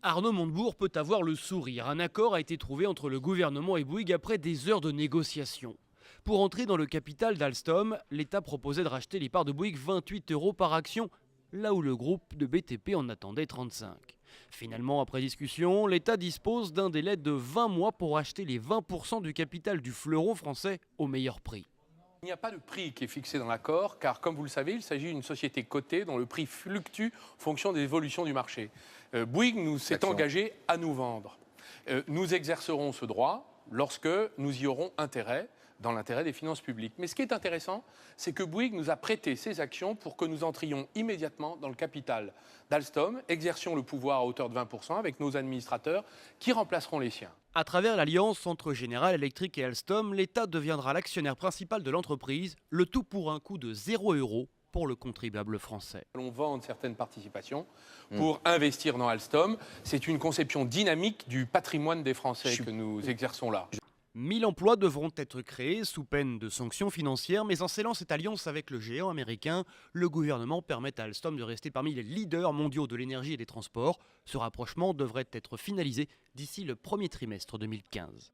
Arnaud Montebourg peut avoir le sourire. Un accord a été trouvé entre le gouvernement et Bouygues après des heures de négociations. Pour entrer dans le capital d'Alstom, l'État proposait de racheter les parts de Bouygues 28 € par action, là où le groupe de BTP en attendait 35. Finalement, après discussion, l'État dispose d'un délai de 20 mois pour acheter les 20% du capital du fleuron français au meilleur prix. Il n'y a pas de prix qui est fixé dans l'accord, car comme vous le savez, il s'agit d'une société cotée dont le prix fluctue en fonction des évolutions du marché. Bouygues nous s'est engagé à nous vendre. Nous exercerons ce droit lorsque nous y aurons intérêt, dans l'intérêt des finances publiques. Mais ce qui est intéressant, c'est que Bouygues nous a prêté ses actions pour que nous entrions immédiatement dans le capital d'Alstom, exercions le pouvoir à hauteur de 20% avec nos administrateurs qui remplaceront les siens. À travers l'alliance entre General Electric et Alstom, l'État deviendra l'actionnaire principal de l'entreprise, le tout pour un coût de 0 € pour le contribuable français. On vend certaines participations pour investir dans Alstom. C'est une conception dynamique du patrimoine des Français que nous exerçons là. 1000 emplois devront être créés sous peine de sanctions financières, mais en scellant cette alliance avec le géant américain, le gouvernement permet à Alstom de rester parmi les leaders mondiaux de l'énergie et des transports. Ce rapprochement devrait être finalisé d'ici le premier trimestre 2015.